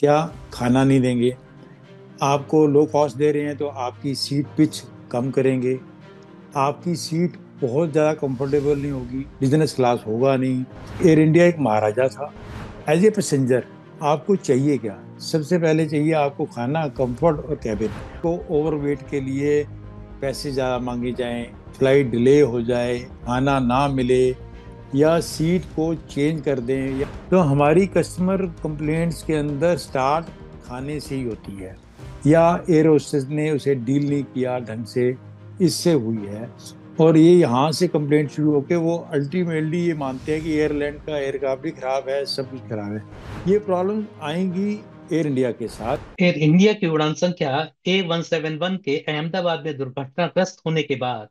क्या खाना नहीं देंगे? आपको लो कॉस्ट दे रहे हैं तो आपकी सीट पिच कम करेंगे। आपकी सीट बहुत ज़्यादा कंफर्टेबल नहीं होगी, बिजनेस क्लास होगा नहीं। एयर इंडिया एक महाराजा था। एज ए पैसेंजर आपको चाहिए क्या? सबसे पहले चाहिए आपको खाना, कंफर्ट और कैबिन। तो ओवरवेट के लिए पैसे ज़्यादा मांगे जाएं, फ्लाइट डिले हो जाए, खाना ना मिले या सीट को चेंज कर दें तो हमारी कस्टमर कंप्लेंट्स के अंदर स्टार्ट खाने से ही होती है, या एयर होस्टेस ने उसे डील नहीं किया ढंग से, इससे हुई है। और ये यहाँ से कंप्लेंट शुरू होकर वो अल्टीमेटली ये मानते हैं कि एयरलाइन का एयरक्राफ्ट भी खराब है, सब कुछ खराब है। ये प्रॉब्लम आएंगी एयर इंडिया के साथ। एयर इंडिया की उड़ान संख्या A171 के अहमदाबाद में दुर्घटनाग्रस्त होने के बाद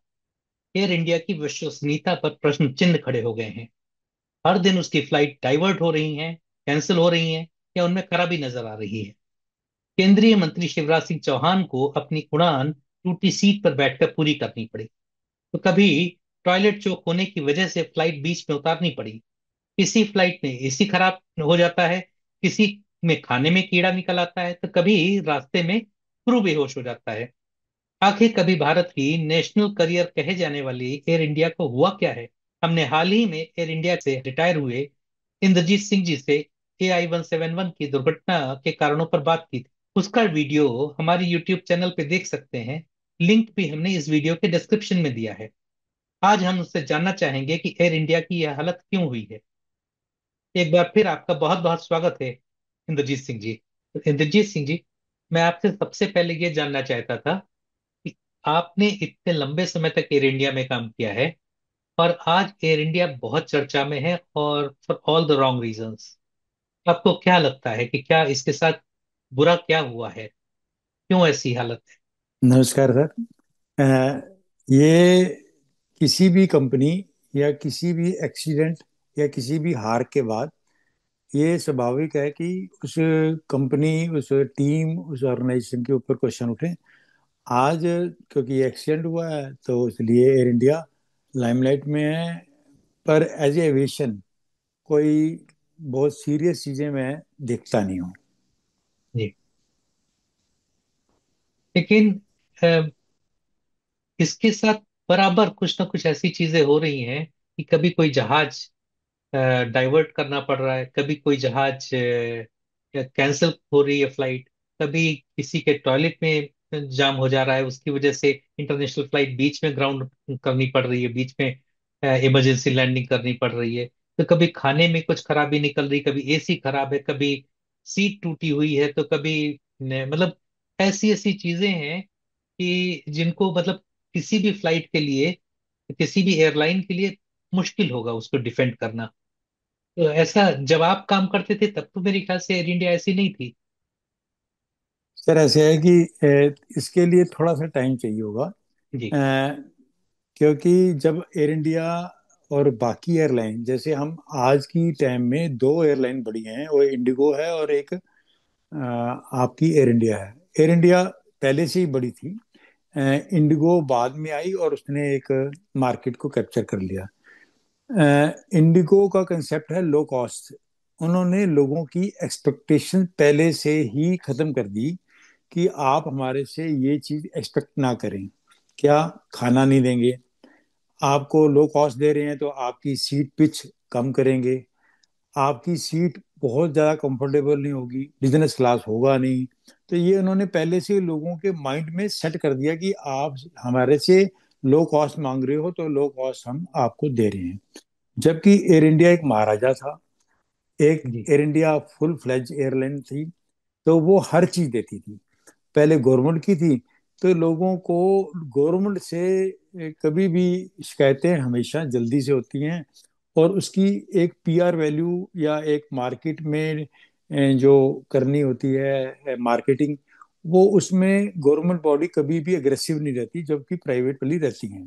एयर इंडिया की विश्वसनीयता पर प्रश्न चिन्ह खड़े हो गए हैं। हर दिन उसकी फ्लाइट डाइवर्ट हो रही हैं, कैंसिल हो रही हैं या उनमें खराबी नजर आ रही है। केंद्रीय मंत्री शिवराज सिंह चौहान को अपनी उड़ान टूटी सीट पर बैठकर पूरी करनी पड़ी। तो कभी टॉयलेट चौक होने की वजह से फ्लाइट बीच में उतारनी पड़ी। किसी फ्लाइट में एसी खराब हो जाता है, किसी में खाने में कीड़ा निकल आता है, तो कभी रास्ते में क्रू बेहोश हो जाता है। आखिर कभी भारत की नेशनल करियर कहे जाने वाली एयर इंडिया को हुआ क्या है? हमने हाल ही में एयर इंडिया से रिटायर हुए इंद्रजीत सिंह जी से AI171 की दुर्घटना के कारणों पर बात की थी। उसका वीडियो हमारे यूट्यूब चैनल पे देख सकते हैं। लिंक भी हमने इस वीडियो के डिस्क्रिप्शन में दिया है। आज हम उससे जानना चाहेंगे कि एयर इंडिया की यह हालत क्यों हुई है। एक बार फिर आपका बहुत बहुत स्वागत है, इंद्रजीत सिंह जी। तो इंद्रजीत सिंह जी, मैं आपसे सबसे पहले ये जानना चाहता था कि आपने इतने लंबे समय तक एयर इंडिया में काम किया है और आज एयर इंडिया बहुत चर्चा में है, और for all the wrong reasons. आपको क्या लगता है कि क्या इसके साथ बुरा क्या हुआ है? क्यों ऐसी हालत है? नमस्कार सर। ये किसी भी कंपनी या किसी भी एक्सीडेंट या किसी भी हार के बाद ये स्वाभाविक है कि उस कंपनी, उस टीम, उस ऑर्गेनाइजेशन के ऊपर क्वेश्चन उठे। आज क्योंकि ये एक्सीडेंट हुआ है तो इसलिए एयर इंडिया लाइमलाइट में है। पर एज ए एविएशन कोई बहुत सीरियस चीजें मैं देखता नहीं हूँ। जी, लेकिन अ, इसके साथ बराबर कुछ ना कुछ ऐसी चीजें हो रही हैं कि कभी कोई जहाज डाइवर्ट करना पड़ रहा है, कभी कोई जहाज कैंसिल हो रही है फ्लाइट, कभी किसी के टॉयलेट में जाम हो जा रहा है, उसकी वजह से इंटरनेशनल फ्लाइट बीच में ग्राउंड करनी पड़ रही है, बीच में इमरजेंसी लैंडिंग करनी पड़ रही है। तो कभी खाने में कुछ खराबी निकल रही, कभी एसी खराब है, कभी सीट टूटी हुई है, तो कभी मतलब ऐसी ऐसी चीजें हैं कि जिनको मतलब किसी भी फ्लाइट के लिए, किसी भी एयरलाइन के लिए मुश्किल होगा उसको डिफेंड करना। तो ऐसा जब आप काम करते थे तब तो मेरे ख्याल से एयर इंडिया ऐसी नहीं थी। सर ऐसे है कि इसके लिए थोड़ा सा टाइम चाहिए होगा। जी। अ, क्योंकि जब एयर इंडिया और बाकी एयरलाइन, जैसे हम आज की टाइम में दो एयरलाइन बड़ी हैं, वो इंडिगो है और एक आपकी एयर इंडिया है। एयर इंडिया पहले से ही बड़ी थी। इंडिगो बाद में आई और उसने एक मार्केट को कैप्चर कर लिया। इंडिगो का कंसेप्ट है लो कॉस्ट। उन्होंने लोगों की एक्सपेक्टेशन पहले से ही खत्म कर दी कि आप हमारे से ये चीज एक्सपेक्ट ना करें। क्या खाना नहीं देंगे? आपको लो कॉस्ट दे रहे हैं तो आपकी सीट पिच कम करेंगे। आपकी सीट बहुत ज्यादा कंफर्टेबल नहीं होगी, बिजनेस क्लास होगा नहीं। तो ये उन्होंने पहले से लोगों के माइंड में सेट कर दिया कि आप हमारे से लो कॉस्ट मांग रहे हो तो लो कॉस्ट हम आपको दे रहे हैं। जबकि एयर इंडिया एक महाराजा था। एक जी। Air India full fledge airline थी, तो वो हर चीज देती थी। पहले गवर्नमेंट की थी, तो लोगों को गवर्नमेंट से कभी भी शिकायतें हमेशा जल्दी से होती हैं। और उसकी एक पीआर वैल्यू या एक मार्केट में जो करनी होती है मार्केटिंग, वो उसमें गवर्नमेंट बॉडी कभी भी अग्रेसिव नहीं रहती, जबकि प्राइवेट वाली रहती हैं।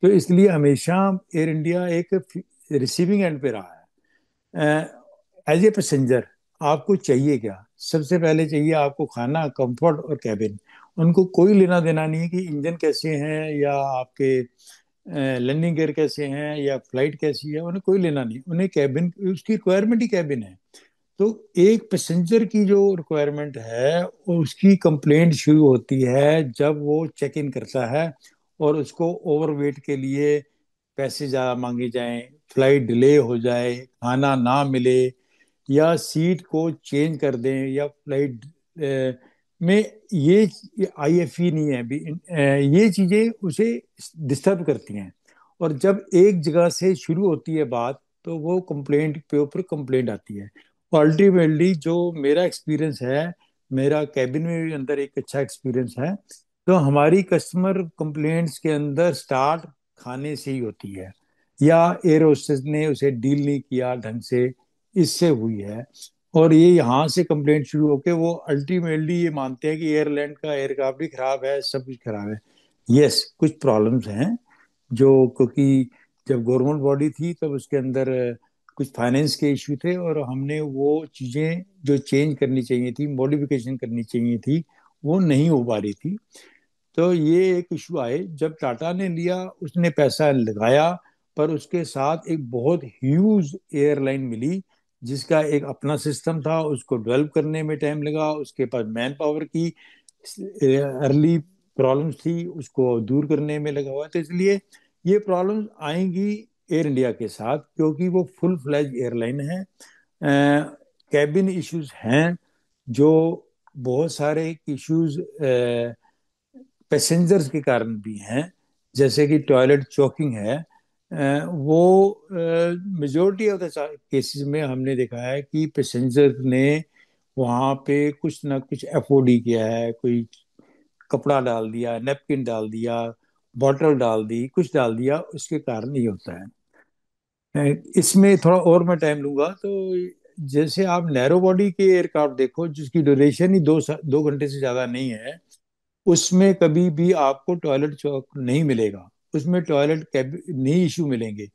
तो इसलिए हमेशा एयर इंडिया एक रिसीविंग एंड पे रहा है। एज ए पैसेंजर आपको चाहिए क्या? सबसे पहले चाहिए आपको खाना, कंफर्ट और कैबिन। उनको कोई लेना देना नहीं है कि इंजन कैसे हैं या आपके लैंडिंग गियर कैसे हैं या फ्लाइट कैसी है, उन्हें कोई लेना नहीं। उन्हें कैबिन, उसकी रिक्वायरमेंट ही कैबिन है। तो एक पैसेंजर की जो रिक्वायरमेंट है, उसकी कंप्लेंट शुरू होती है जब वो चेक इन करता है और उसको ओवरवेट के लिए पैसे ज़्यादा मांगे जाएं, फ्लाइट डिले हो जाए, खाना ना मिले, या सीट को चेंज कर दें, या फ्लाइट में ये आईएफई नहीं है भी, ये चीजें उसे डिस्टर्ब करती हैं। और जब एक जगह से शुरू होती है बात, तो वो कंप्लेंट पे ऊपर कंप्लेंट आती है। अल्टीमेटली जो मेरा एक्सपीरियंस है, मेरा कैबिन में भी अंदर एक अच्छा एक्सपीरियंस है, तो हमारी कस्टमर कंप्लेंट्स के अंदर स्टार्ट खाने से ही होती है, या एयर होस्टेस ने उसे डील नहीं किया ढंग से, इससे हुई है। और ये यहाँ से कंप्लेंट शुरू होके वो अल्टीमेटली ये मानते हैं कि एयरलाइन का एयरक्राफ्ट भी खराब है, सब कुछ खराब है। यस, कुछ प्रॉब्लम्स हैं जो, क्योंकि जब गवर्नमेंट बॉडी थी तब उसके अंदर कुछ फाइनेंस के इश्यू थे, और हमने वो चीज़ें जो चेंज करनी चाहिए थी, मॉडिफिकेशन करनी चाहिए थी, वो नहीं हो पा रही थी। तो ये एक इशू आए, जब टाटा ने लिया उसने पैसा लगाया, पर उसके साथ एक बहुत ह्यूज एयरलाइन मिली जिसका एक अपना सिस्टम था, उसको डेवलप करने में टाइम लगा, उसके पास मैन पावर की अर्ली प्रॉब्लम्स थी, उसको दूर करने में लगा हुआ। तो इसलिए ये प्रॉब्लम्स आएंगी एयर इंडिया के साथ, क्योंकि वो फुल फ्लैज एयरलाइन है। कैबिन इश्यूज हैं, जो बहुत सारे इश्यूज पैसेंजर्स के कारण भी हैं, जैसे कि टॉयलेट चोकिंग है। वो मेजोरिटी ऑफ द केसेस में हमने देखा है कि पैसेंजर ने वहाँ पे कुछ ना कुछ एफओडी किया है, कोई कपड़ा डाल दिया, नेपकिन डाल दिया, बॉटल डाल दी, कुछ डाल दिया, उसके कारण ये होता है। अ, इसमें थोड़ा और मैं टाइम लूंगा तो, जैसे आप नैरो बॉडी के एयरक्राफ्ट देखो जिसकी ड्यूरेशन ही 2 घंटे से ज्यादा नहीं है, उसमें कभी भी आपको टॉयलेट चौक नहीं मिलेगा, उसमें टॉयलेट कैब नहीं इशू मिलेंगे,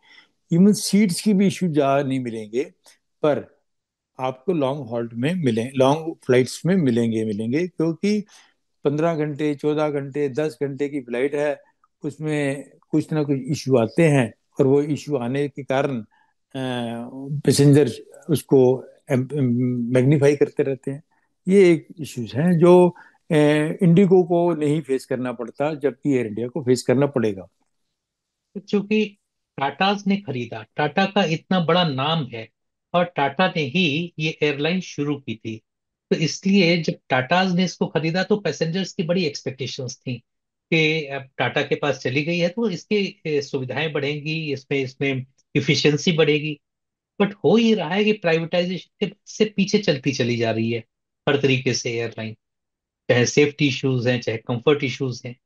इवन सीट्स की भी इशू ज्यादा नहीं मिलेंगे। पर आपको लॉन्ग हॉल्ट में मिले, लॉन्ग फ्लाइट्स में मिलेंगे मिलेंगे, क्योंकि 15 घंटे, 14 घंटे, 10 घंटे की फ्लाइट है, उसमें कुछ ना कुछ इशू आते हैं, और वो इशू आने के कारण पैसेंजर उसको मैग्नीफाई करते रहते हैं। ये एक इश्यूज हैं जो इंडिगो को नहीं फेस करना पड़ता, जबकि एयर इंडिया को फेस करना पड़ेगा। चूंकि टाटाज ने खरीदा, टाटा का इतना बड़ा नाम है, और टाटा ने ही ये एयरलाइन शुरू की थी, तो इसलिए जब टाटाज ने इसको खरीदा तो पैसेंजर्स की बड़ी एक्सपेक्टेशंस थी कि अब टाटा के पास चली गई है तो इसकी सुविधाएं बढ़ेंगी, इसमें इसमें इफिशिएंसी बढ़ेगी। बट हो ही रहा है कि प्राइवेटाइजेशन से पीछे चलती चली जा रही है हर तरीके से एयरलाइन, चाहे सेफ्टी इश्यूज हैं चाहे कंफर्ट इश्यूज हैं।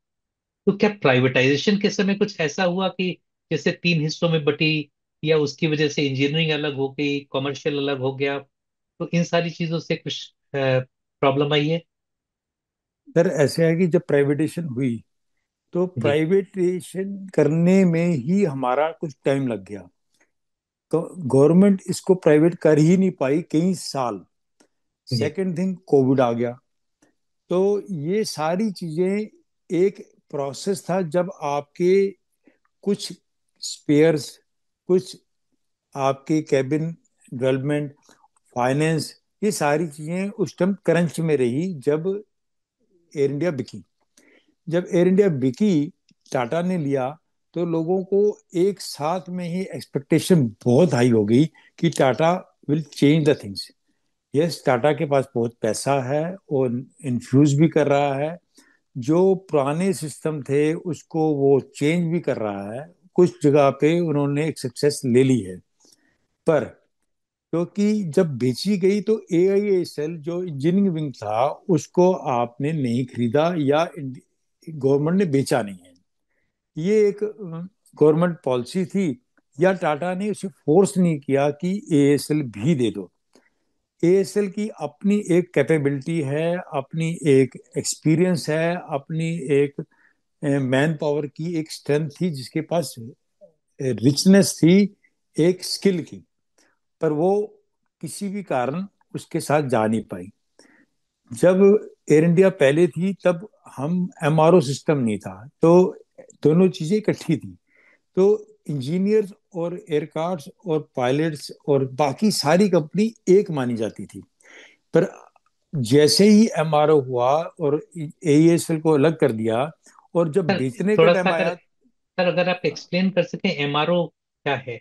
तो क्या प्राइवेटाइजेशन के समय कुछ ऐसा हुआ कि जैसे 3 हिस्सों में बटी, या उसकी वजह से इंजीनियरिंग अलग हो गई, कमर्शियल अलग हो गया, तो इन सारी चीजों से कुछ प्रॉब्लम आई है? सर ऐसे है कि जब प्राइवेटेशन हुई, तो जी। प्राइवेटेशन करने में ही हमारा कुछ टाइम लग गया। तो गवर्नमेंट इसको प्राइवेट कर ही नहीं पाई कई साल। जी। सेकंड थिंग, कोविड आ गया। तो ये सारी चीजें एक प्रोसेस था, जब आपके कुछ स्पेयर्स, कुछ आपके कैबिन डेवलपमेंट, फाइनेंस, ये सारी चीजें उस टाइम क्रंच में रही जब एयर इंडिया बिकी। जब एयर इंडिया बिकी, टाटा ने लिया, तो लोगों को एक साथ में ही एक्सपेक्टेशन बहुत हाई हो गई कि Tata will change the things. Yes, Tata के पास बहुत पैसा है और इन्फ्यूज भी कर रहा है, जो पुराने सिस्टम थे उसको वो चेंज भी कर रहा है, कुछ जगह पे उन्होंने एक सक्सेस ले ली है। पर क्योंकि जब बेची गई तो AISL जो इंजीनियरिंग विंग था, उसको आपने नहीं खरीदा, या गवर्नमेंट ने बेचा नहीं है। ये एक गवर्नमेंट पॉलिसी थी, या टाटा ने उसे फोर्स नहीं किया कि ASL भी दे दो। ASL की अपनी एक कैपेबिलिटी है, अपनी एक एक्सपीरियंस है, अपनी एक मैन पावर की एक स्ट्रेंथ थी, जिसके पास रिचनेस थी एक स्किल की। पर वो किसी भी कारण उसके साथ जा नहीं पाई। जब एयर इंडिया पहले थी तब हम MRO सिस्टम नहीं था, तो दोनों चीजें इकट्ठी थी। तो इंजीनियर्स और एयरक्राफ्ट्स और पायलट्स और बाकी सारी कंपनी एक मानी जाती थी। पर जैसे ही एमआरओ हुआ और एईएसएल को अलग कर दिया, और जब सर बेचने का थोड़ा सा टाइम अगर आया। सर अगर आप एक्सप्लेन कर सकें एमआरओ क्या है।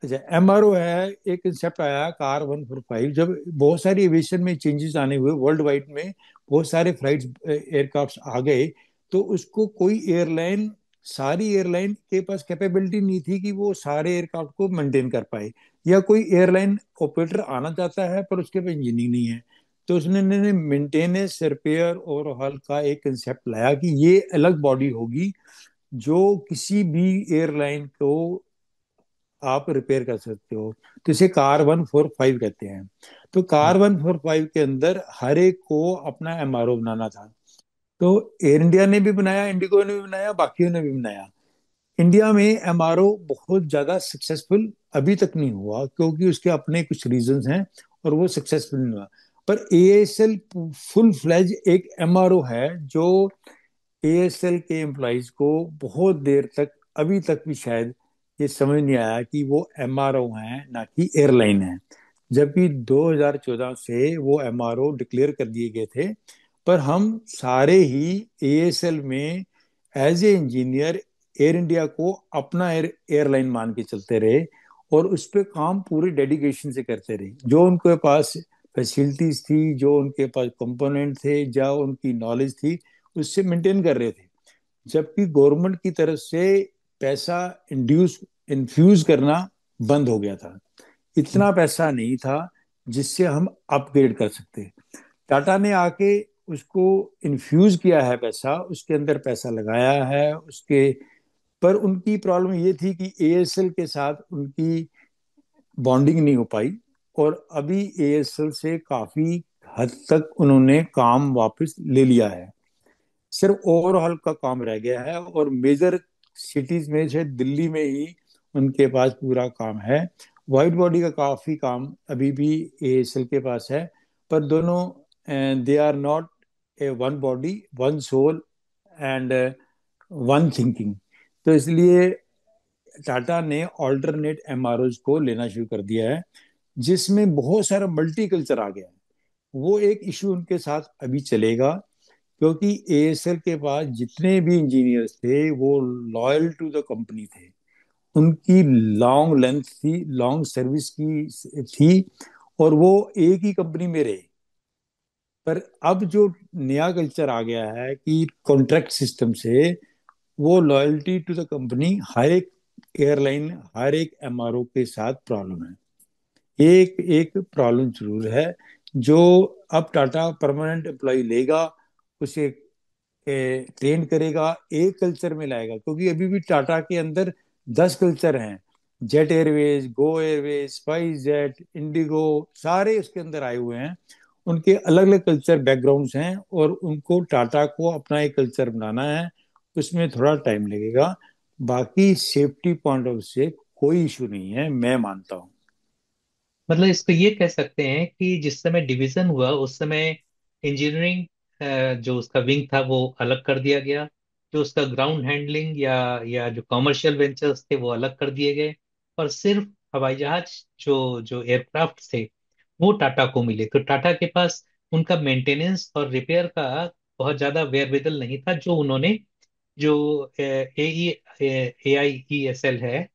अच्छा, एमआरओ है, एक कंसेप्ट आया कार 145, जब बहुत सारी एविएशन में चेंजेस आने हुए वर्ल्ड वाइड में, बहुत सारे फ्लाइट्स एयरक्राफ्ट आ गए, तो उसको कोई एयरलाइन, सारी एयरलाइन के पास कैपेबिलिटी नहीं थी कि वो सारे एयरक्राफ्ट को मेंटेन कर पाए, या कोई एयरलाइन ऑपरेटर आना चाहता है पर उसके पास इंजीनियरिंग नहीं है। तो उसने मेंटेनेंस, रिपेयर और हॉल का एक कंसेप्ट लाया कि ये अलग बॉडी होगी जो किसी भी एयरलाइन को आप रिपेयर कर सकते हो। तो इसे कार 145 कहते हैं। तो कार 145 के अंदर हर एक को अपना एमआरओ बनाना था। तो एयर इंडिया ने भी बनाया, इंडिगो ने भी बनाया, बाकियों ने भी बनाया। इंडिया में एमआरओ बहुत ज्यादा सक्सेसफुल अभी तक नहीं हुआ, क्योंकि उसके अपने कुछ रीजंस हैं, और वो सक्सेसफुल नहीं हुआ। पर एएसएल फुल फ्लेज एक एमआरओ है, जो एएसएल के एम्प्लॉइज को बहुत देर तक, अभी तक भी शायद ये समझ नहीं आया कि वो एमआरओ हैं ना कि एयरलाइन है। जबकि 2014 से वो एमआरओ डिक्लेयर कर दिए गए थे, पर हम सारे ही एएसएल में as a engineer air India को अपना एयरलाइन मान के चलते रहे, और उस पर काम पूरे डेडिकेशन से करते रहे। जो उनके पास फैसिलिटीज थी, जो उनके पास कंपोनेंट थे, जो उनकी नॉलेज थी, उससे मेंटेन कर रहे थे। जबकि गवर्नमेंट की तरफ से पैसा इंड्यूस इन्फ्यूज करना बंद हो गया था। इतना पैसा नहीं था जिससे हम अपग्रेड कर सकते। टाटा ने आके उसको इन्फ्यूज किया है पैसा, उसके अंदर पैसा लगाया है उसके। पर उनकी प्रॉब्लम ये थी कि एएसएल के साथ उनकी बॉन्डिंग नहीं हो पाई, और अभी एएसएल से काफी हद तक उन्होंने काम वापस ले लिया है। सिर्फ ओवरऑल का काम रह गया है, और मेजर सिटीज में से दिल्ली में ही उनके पास पूरा काम है। वाइड बॉडी का काफी काम अभी भी एएसएल के पास है। पर दोनों, they are not a one body, one soul and one thinking. तो इसलिए टाटा ने ऑल्टरनेट एमआरओज को लेना शुरू कर दिया है, जिसमें बहुत सारा मल्टी कल्चर आ गया है। वो एक इशू उनके साथ अभी चलेगा, क्योंकि एएसएल के पास जितने भी इंजीनियर्स थे वो लॉयल टू द कंपनी थे। उनकी लॉन्ग लेंथ थी, लॉन्ग सर्विस की थी, और वो एक ही कंपनी में रहे। पर अब जो नया कल्चर आ गया है कि कॉन्ट्रैक्ट सिस्टम से, वो लॉयल्टी टू द कंपनी हर एक एयरलाइन, हर एक एमआरओ के साथ प्रॉब्लम है। एक एक प्रॉब्लम जरूर है, जो अब टाटा परमानेंट एम्प्लॉय लेगा, उसे ट्रेन करेगा, एक कल्चर में लाएगा। क्योंकि अभी भी टाटा के अंदर 10 कल्चर हैं। जेट एयरवेज, गो एयरवेज, स्पाइस जेट, इंडिगो, सारे उसके अंदर आए हुए हैं। उनके अलग अलग कल्चर बैकग्राउंड्स हैं, और उनको टाटा को अपना एक कल्चर बनाना है। उसमें थोड़ा टाइम लगेगा। बाकी सेफ्टी पॉइंट ऑफ से कोई इशू नहीं है, मैं मानता हूँ। मतलब इसको ये कह सकते हैं कि जिस समय डिवीजन हुआ उस समय इंजीनियरिंग जो उसका विंग था वो अलग कर दिया गया। जो उसका ग्राउंड हैंडलिंग या जो कमर्शियल वेंचर्स थे वो अलग कर दिए गए। और सिर्फ हवाई जहाज जो जो एयरक्राफ्ट थे वो टाटा को मिले। तो टाटा के पास उनका मेंटेनेंस और रिपेयर का बहुत ज्यादा वेयरविदल नहीं था, जो उन्होंने जो AIESL है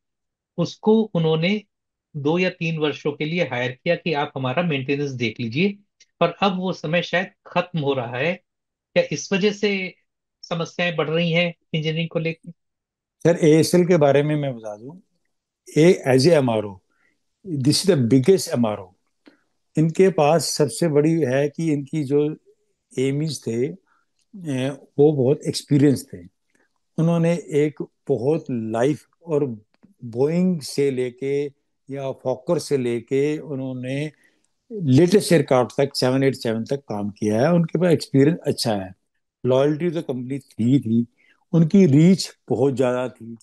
उसको उन्होंने 2 या 3 वर्षों के लिए हायर किया कि आप हमारा मेंटेनेंस देख लीजिए। और अब वो समय शायद खत्म हो रहा है। क्या इस वजह से समस्याएं बढ़ रही हैं इंजीनियरिंग को लेकर? सर, एएसएल के बारे में मैं बता दूं, a as a MRO, this is the biggest MRO. इनके पास सबसे बड़ी है कि इनकी जो एमीज थे, वो बहुत एक्सपीरियंस थे। उन्होंने एक बहुत लाइफ, और बोइंग से लेके या फॉकर से लेके उन्होंने लेटेस्ट एयरक्राफ्ट तक, 787 तक काम किया है। उनके पास एक्सपीरियंस अच्छा है। लॉयल्टी तो कंपनी थी। उनकी रीच बहुत ज़्यादा थी।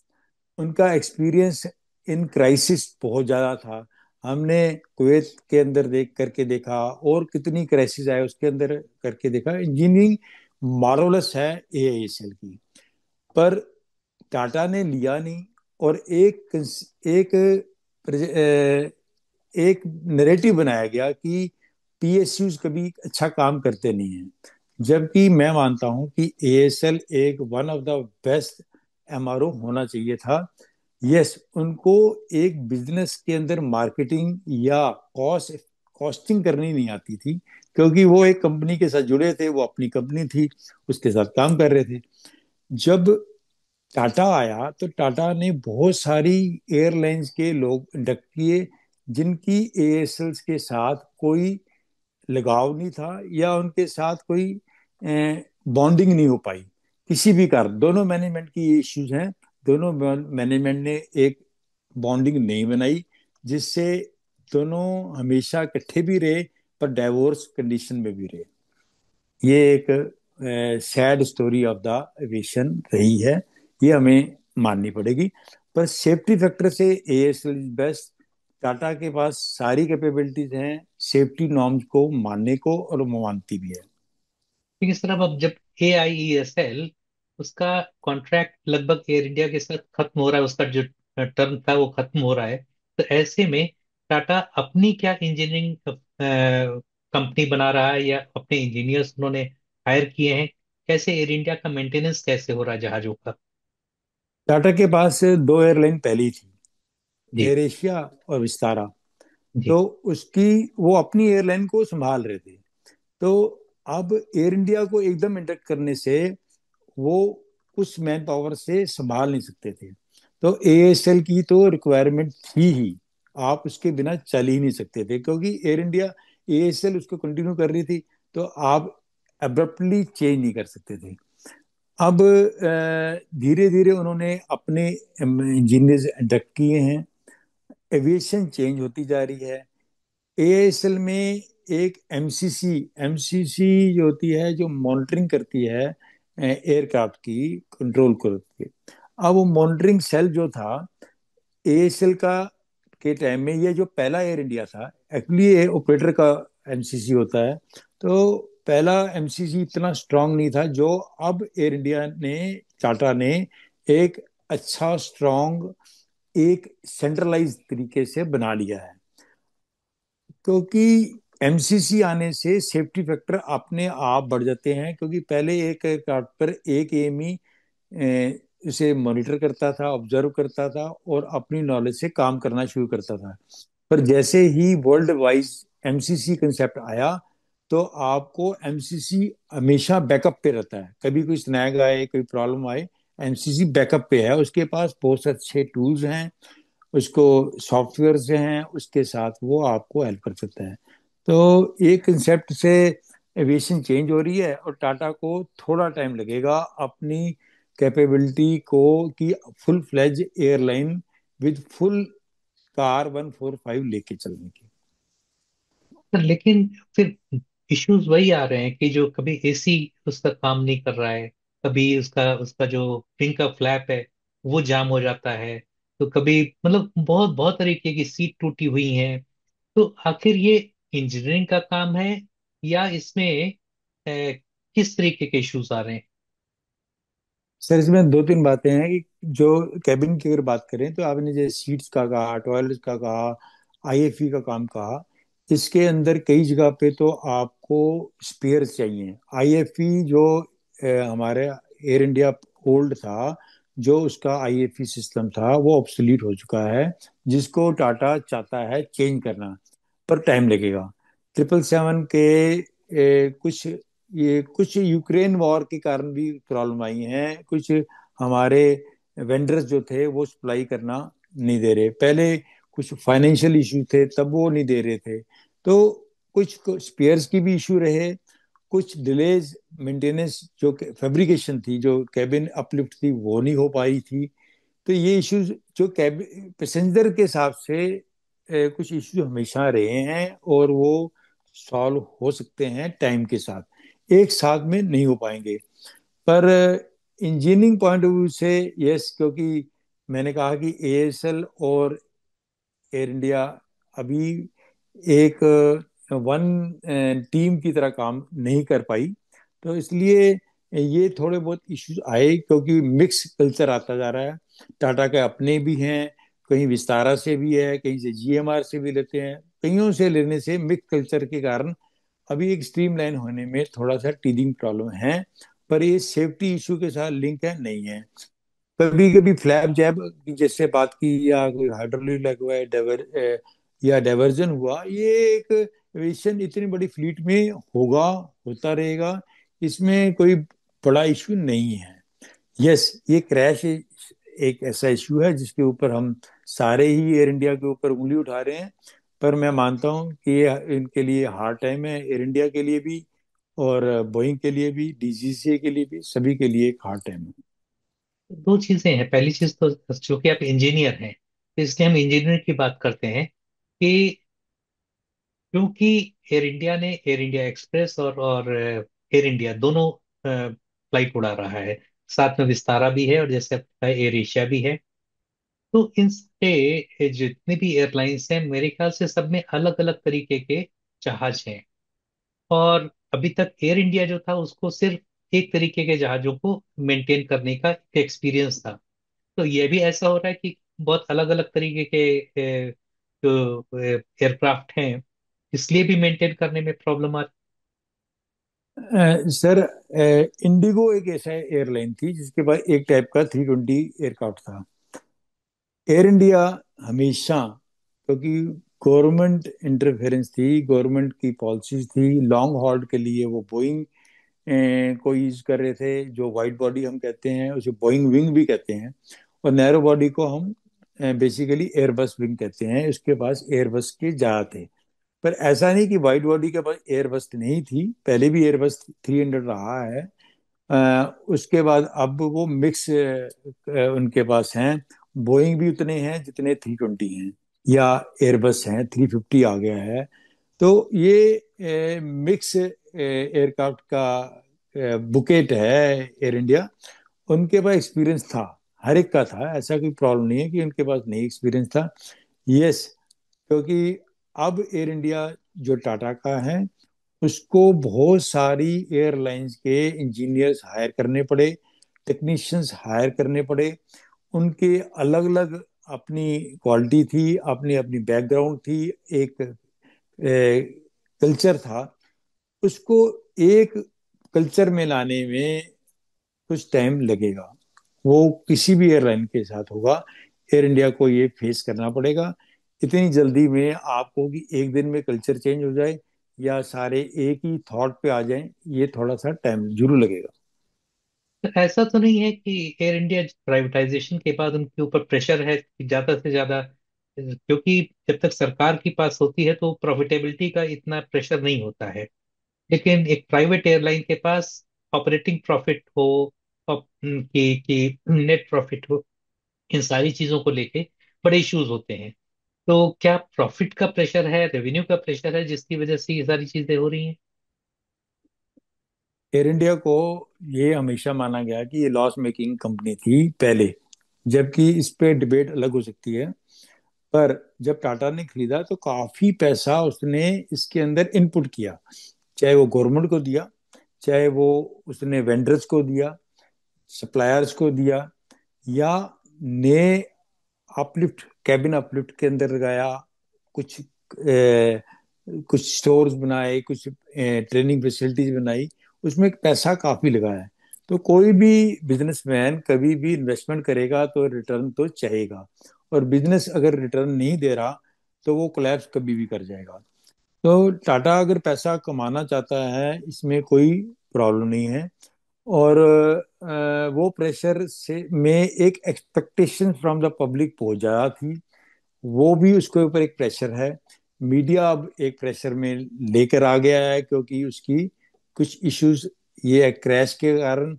उनका एक्सपीरियंस इन क्राइसिस बहुत ज़्यादा था। हमने कुवैत के अंदर देख करके देखा, और कितनी क्राइसिस आए उसके अंदर करके देखा। इंजीनियरिंग मार्वलस है एआईएसएल की। पर टाटा ने लिया नहीं, और एक एक नैरेटिव बनाया गया कि पीएसयूज कभी अच्छा काम करते नहीं हैं, जबकि मैं मानता हूं कि एएसएल एक one of the best MRO होना चाहिए था। यस, उनको एक बिजनेस के अंदर मार्केटिंग या कॉस्टिंग करनी नहीं आती थी, क्योंकि वो एक कंपनी के साथ जुड़े थे, वो अपनी कंपनी थी, उसके साथ काम कर रहे थे। जब टाटा आया तो टाटा ने बहुत सारी एयरलाइंस के लोग इंडक्ट किए जिनकी एएसएल के साथ कोई लगाव नहीं था या उनके साथ कोई बॉन्डिंग नहीं हो पाई किसी भी कारण। दोनों मैनेजमेंट की ये इश्यूज हैं, दोनों मैनेजमेंट ने एक बॉन्डिंग नहीं बनाई, जिससे दोनों हमेशा इकट्ठे भी रहे पर डाइवोर्स कंडीशन में भी रहे। ये एक sad story of the aviation रही है, ये हमें माननी पड़ेगी। पर सेफ्टी फैक्टर से एएसएल इज बेस्ट। टाटा के पास सारी कैपेबिलिटीज हैं सेफ्टी नॉर्म्स को मानने को, और वो मानती भी है। लेकिन सर अब जब AIESL, उसका कॉन्ट्रैक्ट लगभग एयर इंडिया के साथ खत्म हो रहा है, उसका जो टर्म था वो खत्म हो रहा है, तो ऐसे में टाटा अपनी क्या इंजीनियरिंग कंपनी बना रहा है, या अपने इंजीनियर्स उन्होंने हायर किए हैं? कैसे एयर इंडिया का मेंटेनेंस कैसे हो रहा है जहाजों का? टाटा के पास दो एयरलाइन पहली थी, जी। एयर एशिया और विस्तारा। जी। तो उसकी वो अपनी एयरलाइन को संभाल रहे थे। तो अब एयर इंडिया को एकदम इंडक्ट करने से वो उस मैन पावर से संभाल नहीं सकते थे। तो एएसएल की तो रिक्वायरमेंट थी ही, आप उसके बिना चल ही नहीं सकते थे, क्योंकि एयर इंडिया एएसएल उसको कंटिन्यू कर रही थी, तो आप अब्रप्टली चेंज नहीं कर सकते थे। अब धीरे धीरे उन्होंने अपने इंजीनियर्स इंडक्ट किए हैं, एविएशन चेंज होती जा रही है। एएसएल में एक एमसीसी एमसीसी जो होती है, जो मॉनिटरिंग करती है एयरक्राफ्ट की, कंट्रोल करती है। अब वो मॉनिटरिंग सेल जो था एएसएल का के टाइम में, ये जो पहला एयर इंडिया था, एक्चुअली ये ऑपरेटर का एमसीसी होता है। तो पहला एमसीसी इतना स्ट्रांग नहीं था जो अब एयर इंडिया ने, टाटा ने एक अच्छा स्ट्रांग, एक सेंट्रलाइज तरीके से बना लिया है। क्योंकि एमसीसी आने से सेफ्टी फैक्टर अपने आप बढ़ जाते हैं, क्योंकि पहले एक एयरक्राफ्ट पर एक एएमई उसे मॉनिटर करता था, ऑब्जर्व करता था और अपनी नॉलेज से काम करना शुरू करता था। पर जैसे ही वर्ल्ड वाइज एमसीसी कंसेप्ट आया, तो आपको एमसीसी हमेशा बैकअप पे रहता है, कभी कोई स्नैग आए, कोई प्रॉब्लम आए, एमसीसी बैकअप पे है, उसके पास बहुत अच्छे टूल्स हैं, उसको सॉफ्टवेयर से हैं, उसके साथ वो आपको हेल्प कर सकता है। तो ये कंसेप्ट से एविएशन चेंज हो रही है, और टाटा को थोड़ा टाइम लगेगा अपनी कैपेबिलिटी को कि full fledge airline with full car 145 लेके चलने की। सर लेकिन फिर इश्यूज वही आ रहे हैं कि जो कभी एसी उसका काम नहीं कर रहा है, कभी उसका उसका जो विंग का फ्लैप है वो जाम हो जाता है, तो कभी मतलब बहुत बहुत तरीके की सीट टूटी हुई है। तो आखिर ये इंजीनियरिंग का काम है, या इसमें किस तरीके के इश्यूज आ रहे हैं? सर इसमें दो तीन बातें हैं कि जो कैबिन की अगर बात करें, तो आपने जैसे सीट्स का कहा, टॉयलेट्स का कहा, आईएफई का काम कहा, इसके अंदर कई जगह पे तो आपको स्पेयर चाहिए। आईएफई जो हमारे एयर इंडिया ओल्ड था, जो उसका आईएफई सिस्टम था वो ऑब्सोलीट हो चुका है, जिसको टाटा चाहता है चेंज करना, पर टाइम लगेगा। 777 के कुछ यूक्रेन वॉर के कारण भी प्रॉब्लम आई हैं, कुछ हमारे वेंडर्स जो थे वो सप्लाई करना नहीं दे रहे, पहले कुछ फाइनेंशियल इशू थे तब वो नहीं दे रहे थे। तो कुछ स्पेयर्स की भी इशू रहे, कुछ डिलेज मेंटेनेंस, जो फैब्रिकेशन थी, जो कैबिन अपलिफ्ट थी वो नहीं हो पाई थी। तो ये इश्यूज जो कैबिन पैसेंजर के हिसाब से कुछ इश्यूज हमेशा रहे हैं, और वो सॉल्व हो सकते हैं टाइम के साथ, एक साथ में नहीं हो पाएंगे। पर इंजीनियरिंग पॉइंट ऑफ व्यू से यस, क्योंकि मैंने कहा कि एएसएल और एयर इंडिया अभी एक वन टीम की तरह काम नहीं कर पाई, तो इसलिए ये थोड़े बहुत इश्यूज आए क्योंकि मिक्स कल्चर आता जा रहा है। टाटा के अपने भी हैं, कहीं विस्तारा से भी है, कहीं से जीएमआर से भी लेते हैं, कईयों से लेने से मिक्स कल्चर के कारण अभी एक स्ट्रीमलाइन होने में थोड़ा सा टीदिंग प्रॉब्लम है। पर ये सेफ्टी इशू के साथ लिंक है नहीं है। कभी कभी फ्लैप जैब की जैसे बात की, या कोई हाइड्रोलिक लगा हुआ है, या डाइवर्जन हुआ, ये एक एविएशन इतनी बड़ी फ्लीट में होगा, होता रहेगा, इसमें कोई बड़ा इशू नहीं है। यस, ये क्रैश एक ऐसा इशू है जिसके ऊपर हम सारे ही एयर इंडिया के ऊपर उंगली उठा रहे हैं। पर मैं मानता हूँ कि ये इनके लिए हार्ड टाइम है, एयर इंडिया के लिए भी और बोइंग के लिए भी, डीजीसीए के लिए भी, सभी के लिए एक हार्ड टाइम है। दो चीजें हैं। पहली चीज तो, चूंकि आप इंजीनियर हैं तो इसलिए हम इंजीनियर की बात करते हैं कि क्योंकि एयर इंडिया एक्सप्रेस और एयर इंडिया दोनों फ्लाइट उड़ा रहा है, साथ में विस्तारा भी है और जैसे आपका एयर एशिया भी है। तो इन पे जितने भी एयरलाइंस हैं मेरे ख्याल से सब में अलग अलग तरीके के जहाज हैं। और अभी तक एयर इंडिया जो था उसको सिर्फ एक तरीके के जहाजों को मेंटेन करने का एक्सपीरियंस था। तो ये भी ऐसा हो रहा है कि बहुत अलग अलग तरीके के जो एयरक्राफ्ट हैं इसलिए भी मेंटेन करने में प्रॉब्लम आ। सर, इंडिगो एक ऐसा एयरलाइन थी जिसके पास एक टाइप का 320 एयरक्राफ्ट था। एयर इंडिया हमेशा, क्योंकि गवर्नमेंट इंटरफेरेंस थी, गवर्नमेंट की पॉलिसीज थी, लॉन्ग हॉल के लिए वो बोइंग को यूज कर रहे थे, जो वाइड बॉडी हम कहते हैं उसे बोइंग विंग भी कहते हैं, और नैरो बॉडी को हम बेसिकली एयरबस विंग कहते हैं। उसके पास एयरबस के जहाज थे। पर ऐसा नहीं कि वाइड बॉडी के पास एयरबस नहीं थी, पहले भी एयरबस 300 रहा है। उसके बाद अब वो मिक्स उनके पास हैं। बोइंग भी उतने हैं जितने 320 हैं, या एयरबस हैं, 350 आ गया है। तो ये मिक्स एयरक्राफ्ट का बुकेट है एयर इंडिया। उनके पास एक्सपीरियंस था, हर एक का था, ऐसा कोई प्रॉब्लम नहीं है कि उनके पास नहीं एक्सपीरियंस था। यस, क्योंकि अब एयर इंडिया जो टाटा का है, उसको बहुत सारी एयरलाइंस के इंजीनियर्स हायर करने पड़े, टेक्नीशियंस हायर करने पड़े। उनके अलग अलग अपनी क्वालिटी थी, अपनी अपनी बैकग्राउंड थी, एक कल्चर था। उसको एक कल्चर में लाने में कुछ टाइम लगेगा। वो किसी भी एयरलाइन के साथ होगा, एयर इंडिया को ये फेस करना पड़ेगा। इतनी जल्दी में आपको कि एक दिन में कल्चर चेंज हो जाए या सारे एक ही थॉट पे आ जाएं, ये थोड़ा सा टाइम जरूर लगेगा। तो ऐसा तो नहीं है कि एयर इंडिया प्राइवेटाइजेशन के बाद उनके ऊपर प्रेशर है कि ज्यादा से ज्यादा, क्योंकि जब तक सरकार के पास होती है तो प्रॉफिटेबिलिटी का इतना प्रेशर नहीं होता है। लेकिन एक प्राइवेट एयरलाइन के पास ऑपरेटिंग प्रॉफिट हो कि नेट प्रॉफिट हो, इन सारी चीजों को लेके बड़े इश्यूज होते हैं। तो क्या प्रॉफिट का प्रेशर है, रेवेन्यू का प्रेशर है जिसकी वजह से ये सारी चीजें हो रही हैं? एयर इंडिया को ये हमेशा माना गया कि ये लॉस मेकिंग कंपनी थी पहले, जबकि इस पे डिबेट अलग हो सकती है। पर जब टाटा ने खरीदा तो काफी पैसा उसने इसके अंदर इनपुट किया, चाहे वो गवर्नमेंट को दिया, चाहे वो उसने वेंडर्स को दिया, सप्लायर्स को दिया, या नए अपलिफ्ट, कैबिन अपलिफ्ट के अंदर लगाया, कुछ कुछ स्टोर्स बनाए, कुछ ट्रेनिंग फैसिलिटीज बनाई, उसमें पैसा काफी लगा है। तो कोई भी बिजनेसमैन कभी भी इन्वेस्टमेंट करेगा तो रिटर्न तो चाहेगा, और बिजनेस अगर रिटर्न नहीं दे रहा तो वो कोलैप्स कभी भी कर जाएगा। तो टाटा अगर पैसा कमाना चाहता है, इसमें कोई प्रॉब्लम नहीं है। और वो प्रेशर से में एक एक्सपेक्टेशन फ्रॉम द पब्लिक बहुत ज्यादा थी, वो भी उसके ऊपर एक प्रेशर है। मीडिया अब एक प्रेशर में लेकर आ गया है क्योंकि उसकी कुछ इश्यूज, ये क्रैश के कारण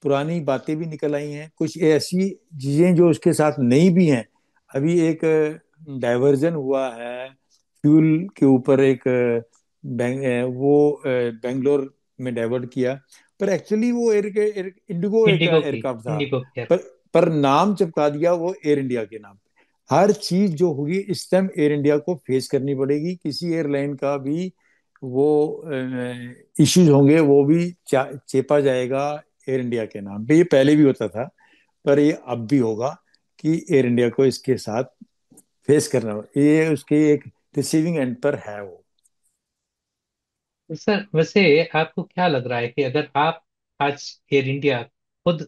पुरानी बातें भी निकल आई हैं, कुछ ऐसी चीजें जो उसके साथ नई भी हैं। अभी एक डाइवर्जन हुआ है फ्यूल के ऊपर, एक बेंगलोर में डाइवर्ट किया, पर एक्चुअली वो इंडिगो एक इंडिगो की, एयरक्राफ्ट था। इंडिगो की। पर पर नाम चिपका दिया वो एयर इंडिया के नाम पे। हर चीज जो होगी इस टाइम एयर इंडिया को फेस करनी पड़ेगी, किसी एयरलाइन का भी वो इश्यूज होंगे वो भी चेपा जाएगा एयर इंडिया के नाम पे। ये पहले भी होता था, पर ये अब भी होगा कि एयर इंडिया को इसके साथ फेस करना होगा। ये उसके एक रिसीविंग एंड पर है वो। तो सर वैसे आपको क्या लग रहा है कि अगर आप आज एयर इंडिया खुद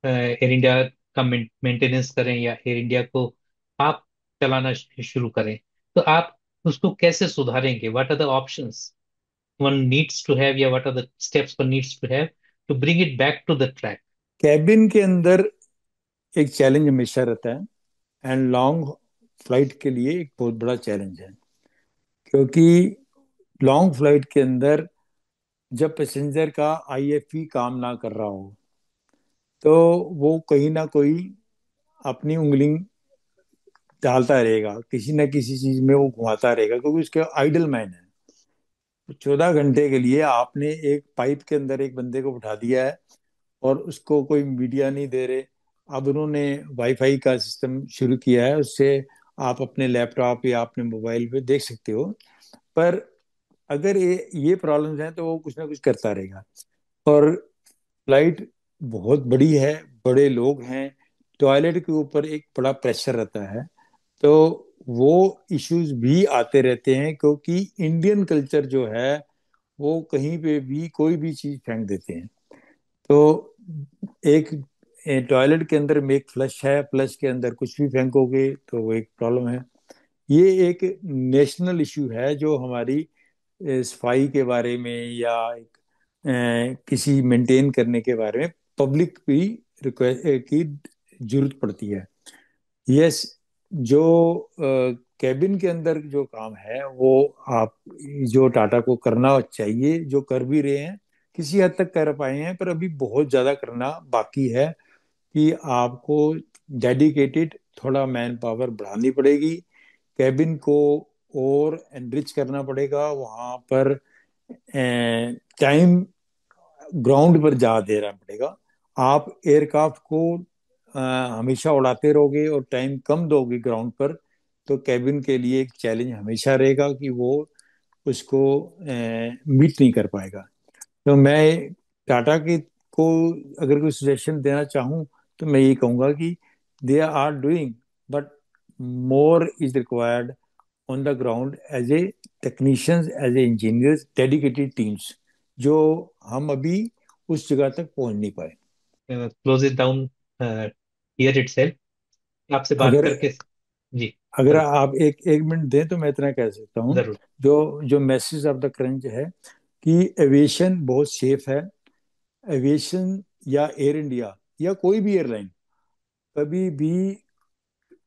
एयर इंडिया का मेंटेनेंस करें या एयर इंडिया को आप चलाना शुरू करें, तो आप उसको कैसे सुधारेंगे? What are the options one needs to have, या what are the steps one needs to have to bring it back to the track? Cabin के अंदर एक चैलेंज हमेशा रहता है, एंड लॉन्ग फ्लाइट के लिए एक बहुत बड़ा चैलेंज है। क्योंकि लॉन्ग फ्लाइट के अंदर जब पैसेंजर का आईएफपी काम ना कर रहा हो, तो वो कहीं ना कोई अपनी उंगली डालता रहेगा, किसी ना किसी चीज में वो घुमाता रहेगा, क्योंकि उसके आइडल मैन है। 14 घंटे के लिए आपने एक पाइप के अंदर एक बंदे को बिठा दिया है, और उसको कोई मीडिया नहीं दे रहे। अब उन्होंने वाईफाई का सिस्टम शुरू किया है, उससे आप अपने लैपटॉप या अपने मोबाइल पे देख सकते हो। पर अगर ये प्रॉब्लम्स हैं, तो वो कुछ ना कुछ करता रहेगा। और फ्लाइट बहुत बड़ी है, बड़े लोग हैं, टॉयलेट के ऊपर एक बड़ा प्रेशर रहता है। तो वो इश्यूज भी आते रहते हैं, क्योंकि इंडियन कल्चर जो है वो कहीं पे भी कोई भी चीज फेंक देते हैं। तो एक टॉयलेट के अंदर में एक फ्लश है, फ्लश के अंदर कुछ भी फेंकोगे तो वो एक प्रॉब्लम है। ये एक नेशनल इशू है, जो हमारी सफाई के बारे में या एक किसी मेंटेन करने के बारे में पब्लिक भी रिक्वेस्ट की जरूरत पड़ती है। यस, जो कैबिन के अंदर जो काम है वो आप, जो टाटा को करना चाहिए, जो कर भी रहे हैं, किसी हद तक कर पाए हैं, पर अभी बहुत ज्यादा करना बाकी है। कि आपको डेडिकेटेड थोड़ा मैन पावर बढ़ानी पड़ेगी, कैबिन को और एनरिच करना पड़ेगा, वहां पर टाइम ग्राउंड पर जा देना पड़ेगा। आप एयरक्राफ्ट को हमेशा उड़ाते रहोगे और टाइम कम दोगे ग्राउंड पर, तो कैबिन के लिए एक चैलेंज हमेशा रहेगा कि वो उसको मीट नहीं कर पाएगा। तो मैं टाटा के को अगर कोई सजेशन देना चाहूँ, तो मैं ये कहूँगा कि they are doing, but more is required on the ground as a technicians, as a engineers, dedicated teams, जो हम अभी उस जगह तक पहुंच नहीं पाए। Close it down here itself. आपसे बात अगर करके जी, अगर सॉरी, आप एक एक मिनट दें तो मैं इतना कह सकता हूँ। जरूर। जो जो मैसेज ऑफ द क्रंच है कि एविएशन बहुत सेफ है। एविएशन या एयर इंडिया या कोई भी एयरलाइन कभी भी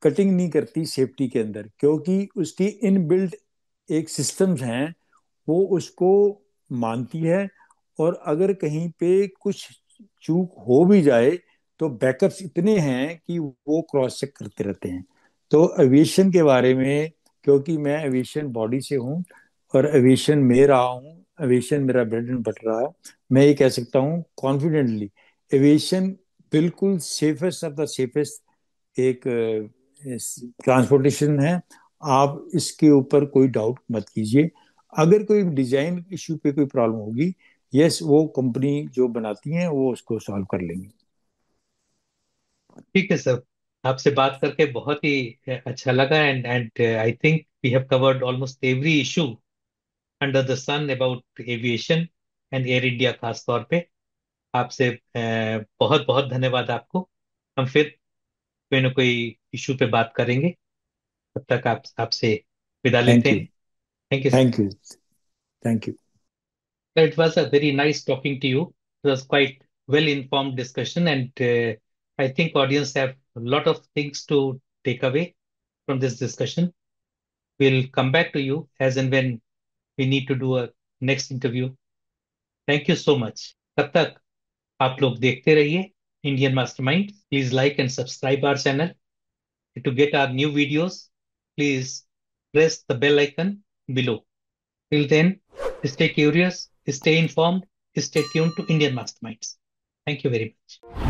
कटिंग नहीं करती सेफ्टी के अंदर, क्योंकि उसकी इनबिल्ट एक सिस्टम्स हैं, वो उसको मानती है। और अगर कहीं पे कुछ चूक हो भी जाए, तो बैकअप्स इतने हैं कि वो क्रॉस चेक करते रहते हैं। तो एविएशन के बारे में, क्योंकि मैं एविएशन बॉडी से हूँ और एविएशन में रहा हूँ, एविएशन मेरा ब्रेड एंड बटर रहा है, मैं ये कह सकता हूँ कॉन्फिडेंटली, एविएशन बिल्कुल सेफेस्ट ऑफ द सेफेस्ट एक ट्रांसपोर्टेशन है। आप इसके ऊपर कोई डाउट मत कीजिए। अगर कोई डिजाइन इशू पे कोई प्रॉब्लम होगी, यस, वो कंपनी जो बनाती है वो उसको सॉल्व कर लेंगी। ठीक है सर, आपसे बात करके बहुत ही अच्छा लगा, and I think we have covered almost every issue under the sun about aviation and air India खास तौर पे। आपसे बहुत बहुत धन्यवाद आपको। हम फिर कोई ना कोई इशू पे बात करेंगे। तब तक आप आपसे विदा लेते थैंक यू। हैं। Thank you sir. Thank you. Thank you. It was a very nice talking to you. It was quite well-informed discussion, and I think audience have a lot of things to take away from this discussion. We'll come back to you as and when we need to do a next interview. Thank you so much. तब तक आप लोग देखते रहिए Indian mastermind. Please like and subscribe our channel. To get our new videos, please press the bell icon below. Till then, stay curious, stay informed, stay tuned to Indian Masterminds. Thank you very much.